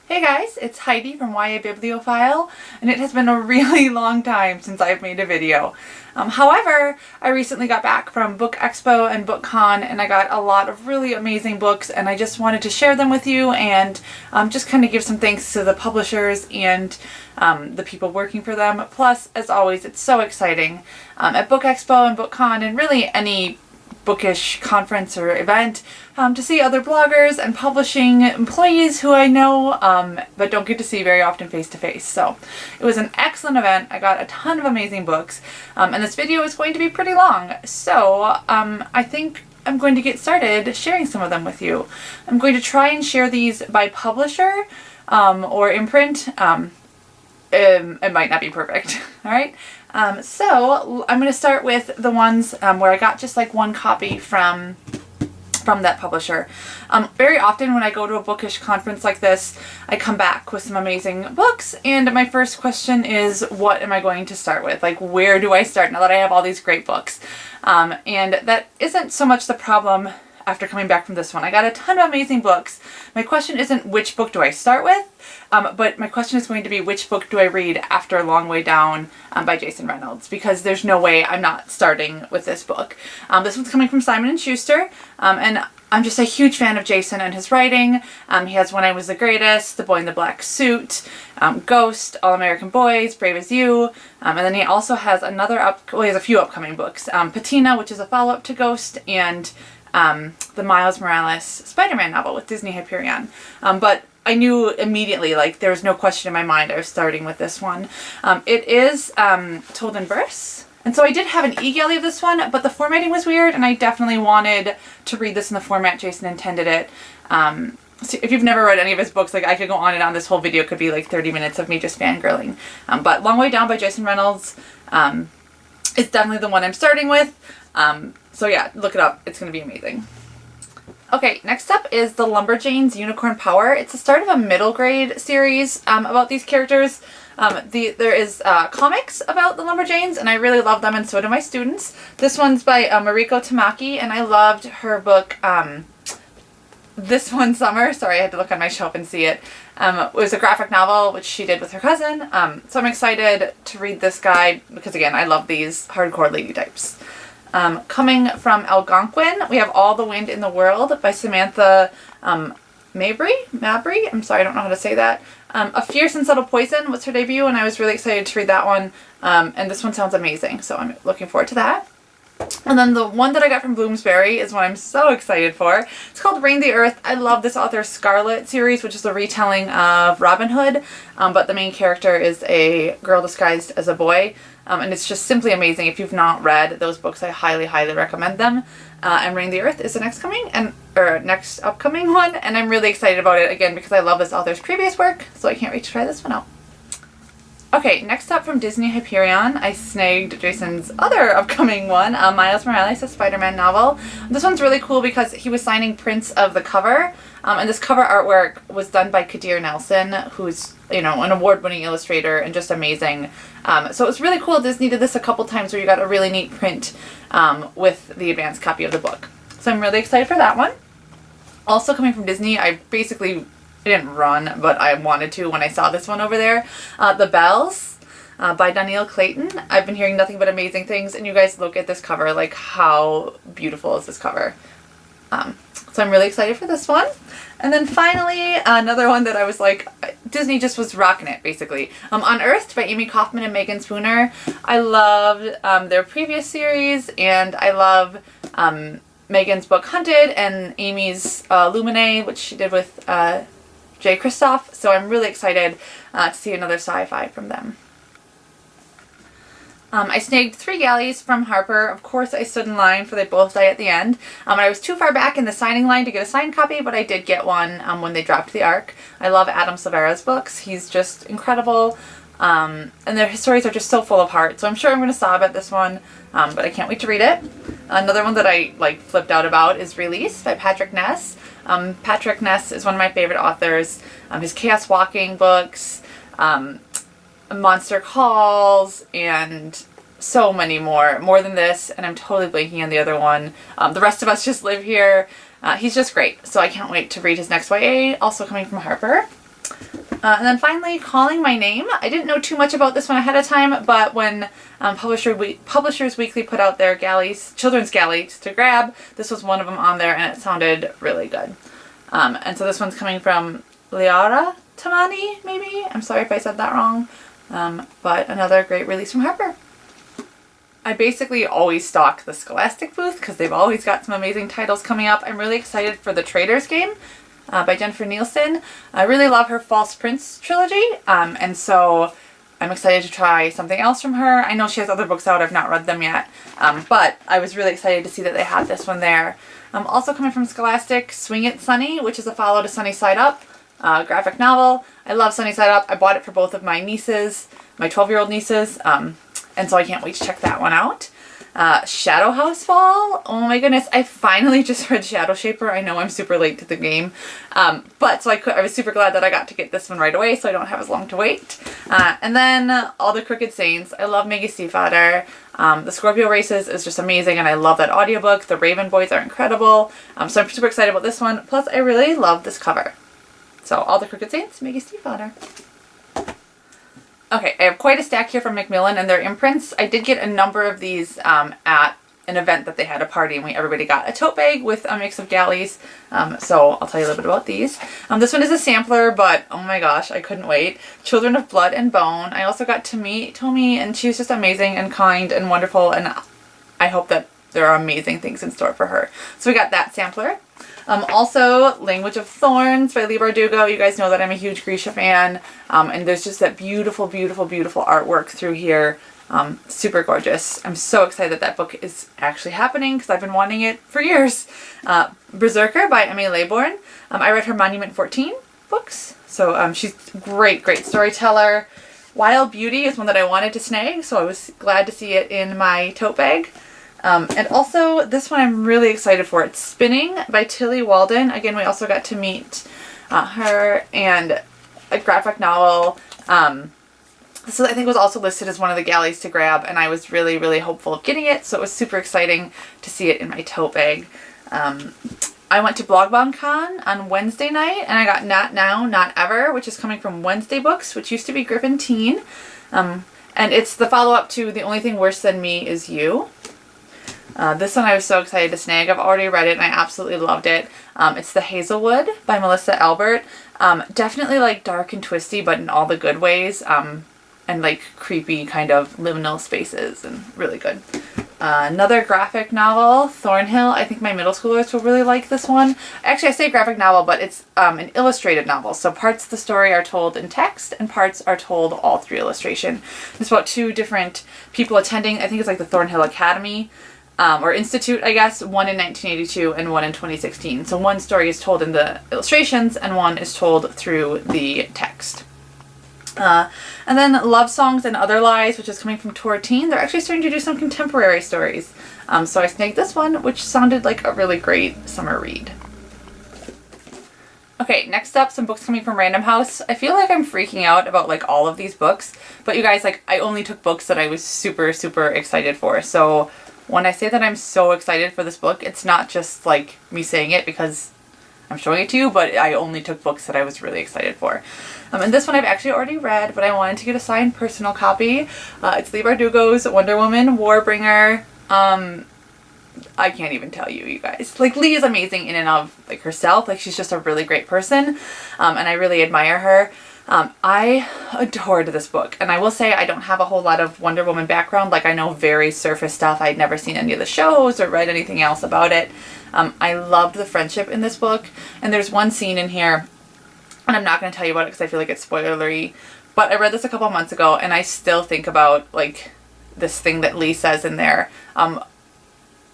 Hey guys, it's Heidi from YA Bibliophile, and it has been a really long time since I've made a video. However, I recently got back from Book Expo and BookCon, and I got a lot of really amazing books, and I just wanted to share them with you and just kind of give some thanks to the publishers and the people working for them. Plus, as always, it's so exciting at Book Expo and BookCon, and really any bookish conference or event to see other bloggers and publishing employees who I know but don't get to see very often face to face. So it was an excellent event. I got a ton of amazing books and this video is going to be pretty long. So I think I'm going to get started sharing some of them with you. I'm going to try and share these by publisher or imprint. It might not be perfect. All right. So I'm going to start with the ones where I got just like one copy from that publisher. Very often when I go to a bookish conference like this, I come back with some amazing books, and my first question is, what am I going to start with? Like, where do I start now that I have all these great books? And that isn't so much the problem after coming back from this one. I got a ton of amazing books. My question isn't which book do I start with, but my question is going to be which book do I read after Long Way Down by Jason Reynolds, because there's no way I'm not starting with this book. This one's coming from Simon & Schuster, and I'm just a huge fan of Jason and his writing. He has When I Was the Greatest, The Boy in the Black Suit, Ghost, All American Boys, Brave as You, and then he also has he has a few upcoming books. Patina, which is a follow-up to Ghost, and the Miles Morales Spider-Man novel with Disney Hyperion. But I knew immediately, like, there was no question in my mind I was starting with this one. It is told in verse, and so I did have an e-galley of this one, but the formatting was weird, and I definitely wanted to read this in the format Jason intended it. So if you've never read any of his books, like, I could go on and on. This whole video could be like 30 minutes of me just fangirling. But Long Way Down by Jason Reynolds is definitely the one I'm starting with. So yeah, look it up. It's going to be amazing. Okay, next up is The Lumberjanes Unicorn Power. It's the start of a middle grade series about these characters. There is comics about the Lumberjanes, and I really love them, and so do my students. This one's by Mariko Tamaki, and I loved her book This One Summer. Sorry, I had to look on my shelf and see it. It was a graphic novel, which she did with her cousin. So I'm excited to read this guide because, again, I love these hardcore lady types. Coming from Algonquin, we have All the Wind in the World by Samantha Mabry? I'm sorry, I don't know how to say that. A Fierce and Subtle Poison was her debut, and I was really excited to read that one. And this one sounds amazing, so I'm looking forward to that. And then the one that I got from Bloomsbury is one I'm so excited for. It's called Reign the Earth. I love this author's Scarlet series, which is a retelling of Robin Hood, but the main character is a girl disguised as a boy. And it's just simply amazing. If you've not read those books, I highly, highly recommend them. And Reign the Earth is the next upcoming one, and I'm really excited about it, again, because I love this author's previous work, so I can't wait to try this one out. Okay, next up from Disney Hyperion, I snagged Jason's other upcoming one, Miles Morales, a Spider-Man novel. This one's really cool because he was signing prints of the cover, and this cover artwork was done by Kadir Nelson, who's, you know, an award-winning illustrator and just amazing. So it was really cool. Disney did this a couple times where you got a really neat print with the advanced copy of the book. So I'm really excited for that one. Also coming from Disney, I didn't run, but I wanted to when I saw this one over there. The Bells by Danielle Clayton. I've been hearing nothing but amazing things, and you guys look at this cover, like, how beautiful is this cover? So I'm really excited for this one. And then finally, another one that I was like, Disney just was rocking it, basically. Unearthed by Amy Kaufman and Megan Spooner. I loved their previous series, and I love Megan's book Hunted and Amy's Lumine, which she did with Jay Kristoff. So I'm really excited to see another sci-fi from them. I snagged 3 galleys from Harper. Of course, I stood in line for They Both Die at the End. I was too far back in the signing line to get a signed copy, but I did get one when they dropped the ARC. I love Adam Silvera's books. He's just incredible. And his stories are just so full of heart. So I'm sure I'm going to sob at this one, but I can't wait to read it. Another one that I flipped out about is Release by Patrick Ness. Patrick Ness is one of my favorite authors. His Chaos Walking books, Monster Calls, and so many more than this, and I'm totally blanking on the other one. The Rest of Us Just Live Here. He's just great, so I can't wait to read his next YA, also coming from Harper. And then finally, Calling My Name. I didn't know too much about this one ahead of time, but when Publishers Weekly put out their galleys, children's galleys to grab, this was one of them on there, and it sounded really good. And so this one's coming from Liara Tamani, maybe? I'm sorry if I said that wrong. But another great release from Harper. I basically always stock the Scholastic booth because they've always got some amazing titles coming up. I'm really excited for The Trader's Game by Jennifer Nielsen. I really love her False Prince trilogy, and so I'm excited to try something else from her. I know she has other books out, I've not read them yet, but I was really excited to see that they had this one there. Also coming from Scholastic, Swing It Sunny, which is a follow to Sunny Side Up, graphic novel. I love Sunny Side Up. I bought it for both of my nieces, my 12-year-old nieces, and so I can't wait to check that one out. Shadow House Fall. Oh my goodness, I finally just read Shadow Shaper. I know I'm super late to the game, but so I was super glad that I got to get this one right away so I don't have as long to wait. And then All the Crooked Saints. I love Maggie Stiefvater. The Scorpio Races is just amazing, and I love that audiobook. The Raven Boys are incredible. So I'm super excited about this one. Plus, I really love this cover. So All the Crooked Saints, Maggie Stiefvater. Okay, I have quite a stack here from MacMillan and their imprints. I did get a number of these at an event that they had a party, and everybody got a tote bag with a mix of galleys. So I'll tell you a little bit about these. This one is a sampler, but oh my gosh, I couldn't wait. Children of Blood and Bone. I also got to meet Tomi, and she was just amazing and kind and wonderful, and I hope that there are amazing things in store for her. So we got that sampler. Also, Language of Thorns by Leigh Bardugo. You guys know that I'm a huge Grisha fan, and there's just that beautiful, beautiful, beautiful artwork through here. Super gorgeous. I'm so excited that that book is actually happening because I've been wanting it for years. Berserker by Emily Laybourne. I read her Monument 14 books, so she's great, great storyteller. Wild Beauty is one that I wanted to snag, so I was glad to see it in my tote bag. And also, this one I'm really excited for. It's Spinning by Tilly Walden. Again, we also got to meet her, and a graphic novel. This I think was also listed as one of the galleys to grab, and I was really, really hopeful of getting it, so it was super exciting to see it in my tote bag. I went to BlogBombCon on Wednesday night, and I got Not Now, Not Ever, which is coming from Wednesday Books, which used to be Griffin Teen. And it's the follow-up to The Only Thing Worse Than Me Is You. This one I was so excited to snag. I've already read it and I absolutely loved it. It's The Hazelwood by Melissa Albert. Definitely like dark and twisty, but in all the good ways. And like creepy kind of liminal spaces, and really good. Another graphic novel, Thornhill. I think my middle schoolers will really like this one. Actually, I say graphic novel, but it's an illustrated novel. So parts of the story are told in text and parts are told all through illustration. It's about two different people attending, I think it's like the Thornhill Academy. Or Institute, I guess, one in 1982 and one in 2016. So one story is told in the illustrations and one is told through the text. And then Love Songs and Other Lies, which is coming from Torteen. They're actually starting to do some contemporary stories. So I snagged this one, which sounded like a really great summer read. Okay, next up, some books coming from Random House. I feel like I'm freaking out about like all of these books, but you guys, like, I only took books that I was super, super excited for. So when I say that I'm so excited for this book, it's not just like me saying it because I'm showing it to you, but I only took books that I was really excited for. And this one I've actually already read, but I wanted to get a signed personal copy. It's Leigh Bardugo's Wonder Woman, Warbringer. I can't even tell you, you guys. Like, Leigh is amazing in and of like herself. Like, she's just a really great person, and I really admire her. I adored this book, and I will say I don't have a whole lot of Wonder Woman background. Like, I know very surface stuff. I'd never seen any of the shows or read anything else about it. I loved the friendship in this book, and there's one scene in here, and I'm not going to tell you about it because I feel like it's spoilery, but I read this a couple months ago, and I still think about like this thing that Leigh says in there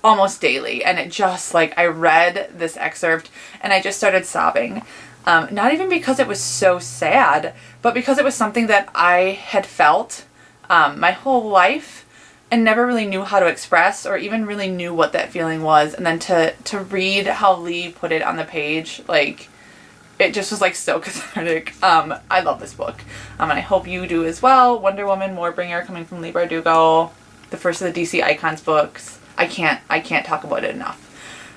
almost daily, and it just, like, I read this excerpt and I just started sobbing. Not even because it was so sad, but because it was something that I had felt my whole life and never really knew how to express or even really knew what that feeling was. And then to read how Leigh put it on the page, like, it just was like so cathartic. I love this book. And I hope you do as well. Wonder Woman, Warbringer, coming from Leigh Bardugo, the first of the DC Icons books. I can't talk about it enough.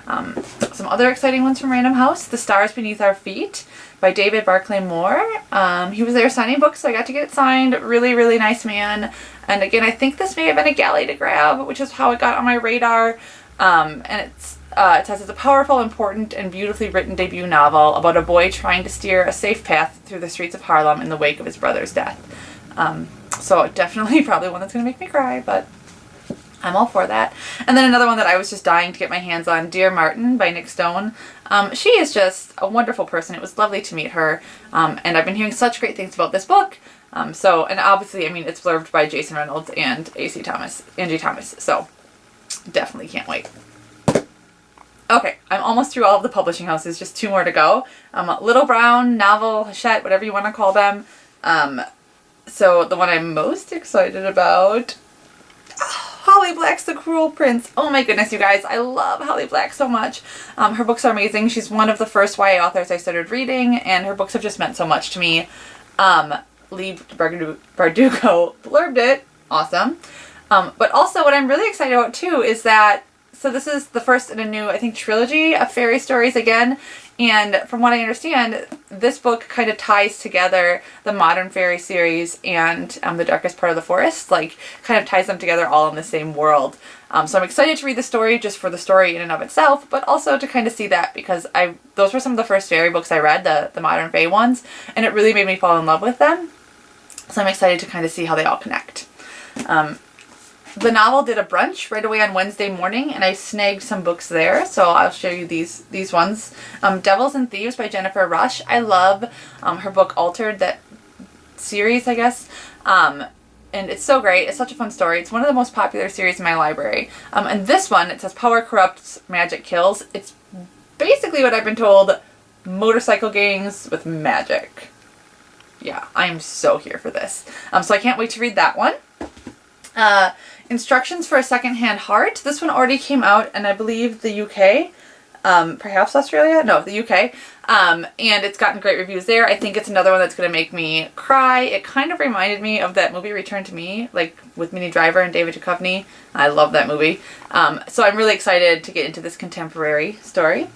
Some other exciting ones from Random House: The Stars Beneath Our Feet by David Barclay Moore. He was there signing books, so I got to get it signed. Really, really nice man. And again, I think this may have been a galley to grab, which is how it got on my radar. And it says it's a powerful, important, and beautifully written debut novel about a boy trying to steer a safe path through the streets of Harlem in the wake of his brother's death. So definitely probably one that's going to make me cry, but I'm all for that. And then another one that I was just dying to get my hands on, Dear Martin by Nick Stone. She is just a wonderful person. It was lovely to meet her. And I've been hearing such great things about this book. And obviously, I mean, it's blurbed by Jason Reynolds and Angie Thomas. So definitely can't wait. Okay, I'm almost through all of the publishing houses, just 2 more to go. Little Brown, Novel, Hachette, whatever you want to call them. So the one I'm most excited about, Holly Black's The Cruel Prince. Oh my goodness, you guys, I love Holly Black so much. Her books are amazing. She's one of the first YA authors I started reading, and her books have just meant so much to me. Lee Bardugo blurbed it. Awesome. But also what I'm really excited about too is that, so this is the first in a new, I think, trilogy of fairy stories again. And from what I understand, this book kind of ties together the modern fairy series and The Darkest Part of the Forest, like kind of ties them together all in the same world. So I'm excited to read the story just for the story in and of itself, but also to kind of see that, because those were some of the first fairy books I read, the modern fae ones, and it really made me fall in love with them. So I'm excited to kind of see how they all connect. The Novel did a brunch right away on Wednesday morning, and I snagged some books there, so I'll show you these ones. Devils and Thieves by Jennifer Rush. I love her book Altered, that series, I guess. And it's so great. It's such a fun story. It's one of the most popular series in my library. And this one, it says Power Corrupts, Magic Kills. It's basically what I've been told, motorcycle gangs with magic. Yeah, I am so here for this. So I can't wait to read that one. Instructions for a Secondhand Heart. This one already came out in, I believe, the UK. Perhaps Australia? No, the UK. And it's gotten great reviews there. I think it's another one that's going to make me cry. It kind of reminded me of that movie Return to Me, like with Minnie Driver and David Duchovny. I love that movie. So I'm really excited to get into this contemporary story.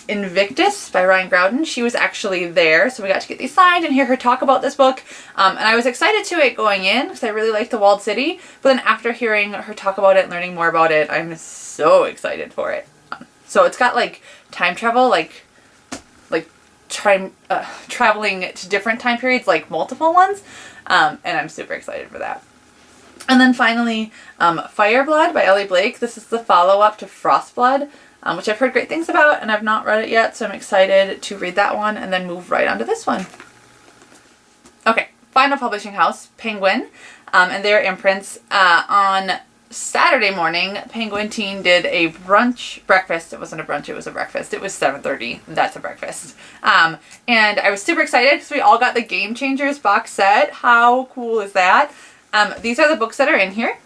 Invictus by Ryan Groudon. She was actually there, so we got to get these signed and hear her talk about this book. And I was excited to it going in because I really liked The Walled City, but then after hearing her talk about it and learning more about it, I'm so excited for it. So it's got like time travel, like traveling to different time periods, like multiple ones, and I'm super excited for that. And then finally, Fireblood by Ellie Blake. This is the follow-up to Frostblood, which I've heard great things about, and I've not read it yet, so I'm excited to read that one and then move right on to this one. Okay, final publishing house, Penguin, and their imprints. On Saturday morning, Penguin Teen did a breakfast. It wasn't a brunch, it was a breakfast. It was 7:30. That's a breakfast. And I was super excited because we all got the Game Changers box set. How cool is that? These are the books that are in here.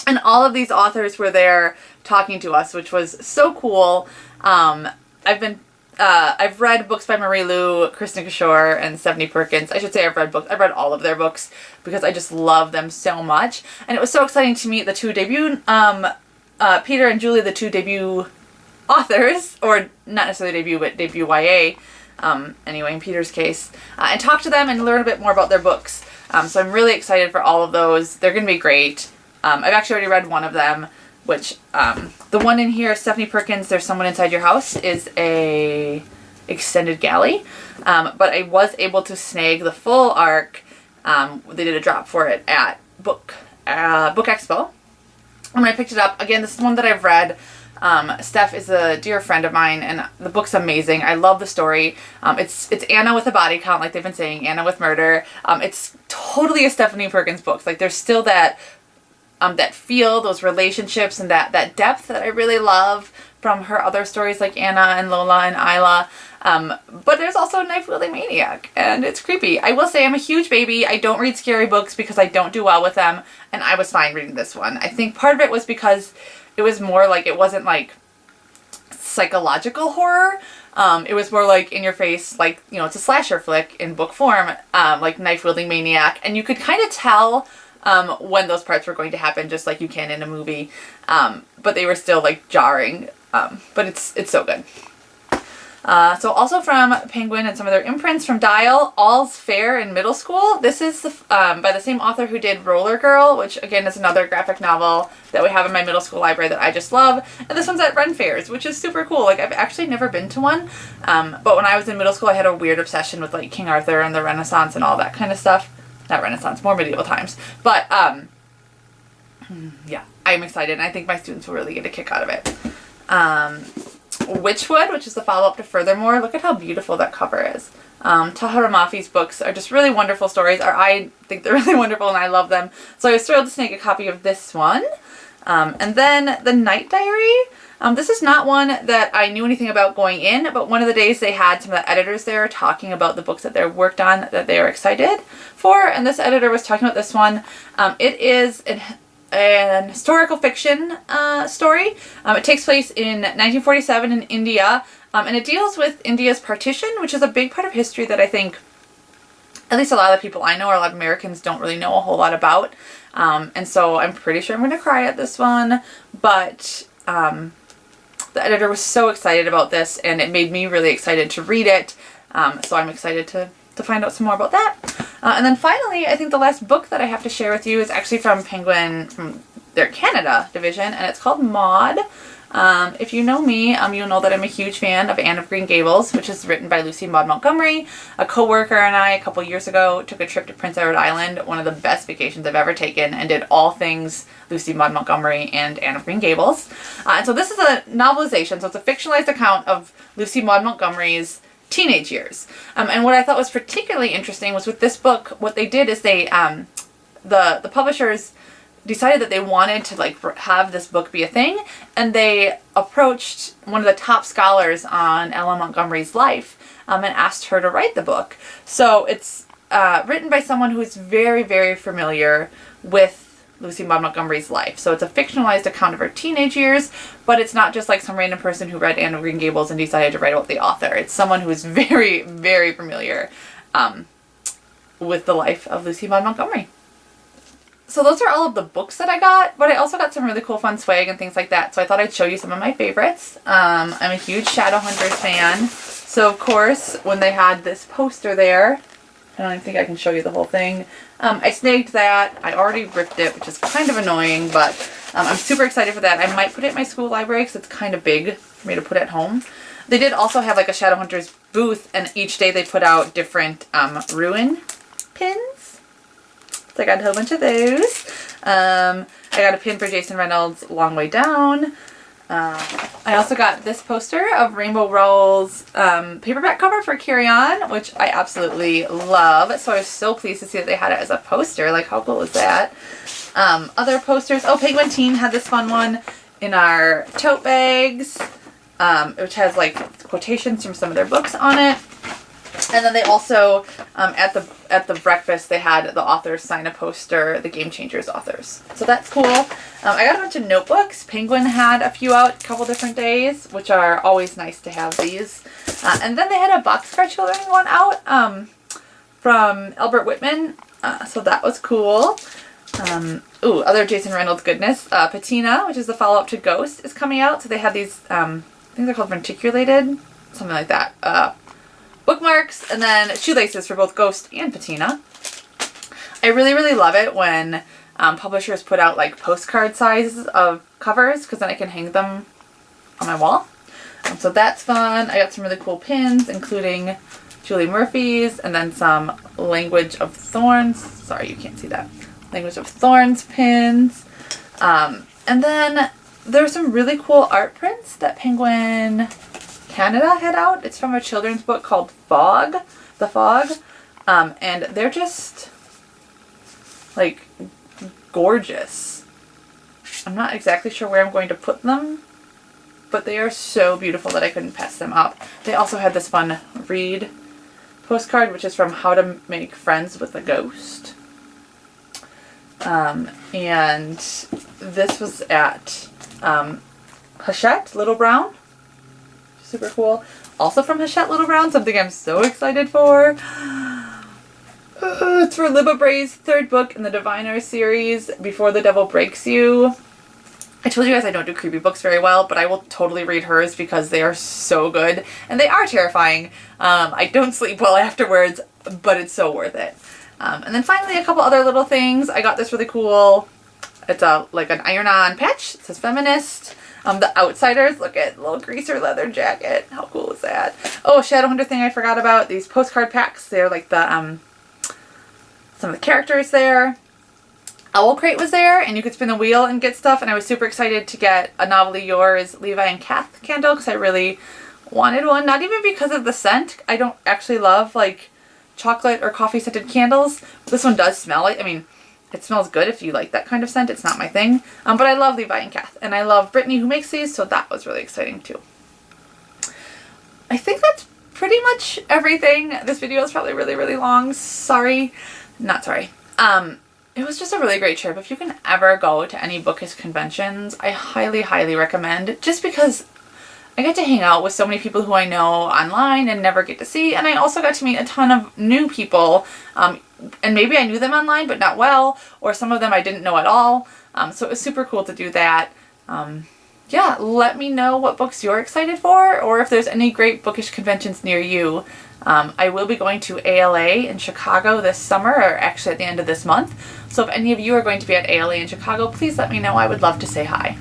And all of these authors were there talking to us, which was so cool. I've read books by Marie Lu, Kristen Kishore, and Stephanie Perkins. I should say I've read all of their books because I just love them so much. And it was so exciting to meet the two debut, Peter and Julie, the two debut authors, or not necessarily debut, but debut YA, anyway, in Peter's case, and talk to them and learn a bit more about their books. So I'm really excited for all of those. They're going to be great. I've actually already read one of them, which, the one in here, Stephanie Perkins, There's Someone Inside Your House, is a extended galley. But I was able to snag the full arc. They did a drop for it at Book Expo. And when I picked it up, again, this is one that I've read. Steph is a dear friend of mine, and the book's amazing. I love the story. It's Anna with a body count, like they've been saying, Anna with murder. It's totally a Stephanie Perkins book. Like, there's still that feel, those relationships, and that depth that I really love from her other stories like Anna and Lola and Isla. But there's also a knife-wielding maniac, and it's creepy. I will say I'm a huge baby. I don't read scary books because I don't do well with them, and I was fine reading this one. I think part of it was because it was more like, it wasn't like psychological horror. It was more like in your face, like, you know, it's a slasher flick in book form, like knife-wielding maniac, and you could kind of tell when those parts were going to happen, just like you can in a movie. But they were still like jarring. But it's so good. So also from Penguin and some of their imprints from Dial, All's Fair in Middle School. This is by the same author who did Roller Girl, which again is another graphic novel that we have in my middle school library that I just love. And this one's at Ren Fairs, which is super cool. Like, I've actually never been to one, but when I was in middle school I had a weird obsession with like King Arthur and the Renaissance and all that kind of stuff. Not Renaissance, more medieval times. But yeah, I'm excited, and I think my students will really get a kick out of it. Witchwood, which is the follow-up to Furthermore. Look at how beautiful that cover is. Tahara Mafi's books are just really wonderful stories. I think they're really wonderful and I love them. So I was thrilled to snag a copy of this one. And then The Night Diary. This is not one that I knew anything about going in, but one of the days they had some of the editors there talking about the books that they worked on that they were excited for. And this editor was talking about this one. It is an historical fiction story. It takes place in 1947 in India, and it deals with India's partition, which is a big part of history that I think at least a lot of the people I know or a lot of Americans don't really know a whole lot about. And so I'm pretty sure I'm going to cry at this one, but the editor was so excited about this and it made me really excited to read it. So I'm excited to find out some more about that. And then finally, I think the last book that I have to share with you is actually from Penguin, from their Canada division, and it's called Maud. If you know me, you'll know that I'm a huge fan of Anne of Green Gables, which is written by Lucy Maud Montgomery. A co-worker and I, a couple years ago, took a trip to Prince Edward Island, one of the best vacations I've ever taken, and did all things Lucy Maud Montgomery and Anne of Green Gables. And so this is a novelization, so it's a fictionalized account of Lucy Maud Montgomery's teenage years. And what I thought was particularly interesting was with this book, what they did is they, the publishers decided that they wanted to like have this book be a thing, and they approached one of the top scholars on Ella Montgomery's life and asked her to write the book. So it's written by someone who is very, very familiar with Lucy Maud Montgomery's life. So it's a fictionalized account of her teenage years, but it's not just like some random person who read Anne of Green Gables and decided to write about the author. It's someone who is very, very familiar with the life of Lucy Maud Montgomery. So those are all of the books that I got, but I also got some really cool fun swag and things like that, so I thought I'd show you some of my favorites. I'm a huge Shadowhunters fan, so of course when they had this poster there, I don't even think I can show you the whole thing. I snagged that. I already ripped it, which is kind of annoying, but I'm super excited for that. I might put it in my school library because it's kind of big for me to put at home. They did also have like a Shadowhunters booth, and each day they put out different ruin pins. So I got a whole bunch of those. I got a pin for Jason Reynolds' Long Way Down. I also got this poster of Rainbow Rowell's paperback cover for Carry On, which I absolutely love. So I was so pleased to see that they had it as a poster. Like, how cool is that? Other posters. Oh, Penguin Teen had this fun one in our tote bags, which has like quotations from some of their books on it. And then they also, at the breakfast, they had the authors sign a poster, the Game Changers authors. So that's cool. I got a bunch of notebooks. Penguin had a few out a couple different days, which are always nice to have these. And then they had a Boxcar Children one out from Albert Whitman. So that was cool. Other Jason Reynolds goodness. Patina, which is the follow-up to Ghost, is coming out. So they had these, I think they're called ventriculated, something like that. Bookmarks, and then shoelaces for both Ghost and Patina. I really, really love it when publishers put out like postcard sizes of covers, because then I can hang them on my wall. So that's fun. I got some really cool pins, including Julie Murphy's, and then some Language of Thorns. Sorry, you can't see that. Language of Thorns pins. And then there's some really cool art prints that Penguin Canada had out. It's from a children's book called Fog, The Fog, and they're just like gorgeous. I'm not exactly sure where I'm going to put them, but they are so beautiful that I couldn't pass them up. They also had this fun read postcard, which is from How to Make Friends with a Ghost, and this was at Hachette Little Brown. Super cool. Also from Hachette Little Brown, something I'm so excited for. It's for Libba Bray's third book in the Diviner series, Before the Devil Breaks You. I told you guys I don't do creepy books very well, but I will totally read hers because they are so good and they are terrifying. I don't sleep well afterwards, but it's so worth it. And then finally a couple other little things. I got this really cool, it's like an iron-on patch. It says Feminist. The Outsiders, look at little greaser leather jacket. How cool is that? Oh, Shadowhunter thing I forgot about. These postcard packs. They're like the some of the characters there. Owl Crate was there, and you could spin the wheel and get stuff, and I was super excited to get a Novelty Yours Levi and Kath candle because I really wanted one. Not even because of the scent. I don't actually love like chocolate or coffee scented candles. This one does smell like, I mean, it smells good if you like that kind of scent. It's not my thing. But I love Levi and Kath, and I love Brittany who makes these, so that was really exciting too. I think that's pretty much everything. This video is probably really, really long. Sorry. Not sorry. It was just a really great trip. If you can ever go to any bookish conventions, I highly, highly recommend, just because I get to hang out with so many people who I know online and never get to see, and I also got to meet a ton of new people, and maybe I knew them online but not well, or some of them I didn't know at all, so it was super cool to do that. Yeah, let me know what books you're excited for, or if there's any great bookish conventions near you. I will be going to ALA in Chicago this summer, or actually at the end of this month, so if any of you are going to be at ALA in Chicago, please let me know. I would love to say hi.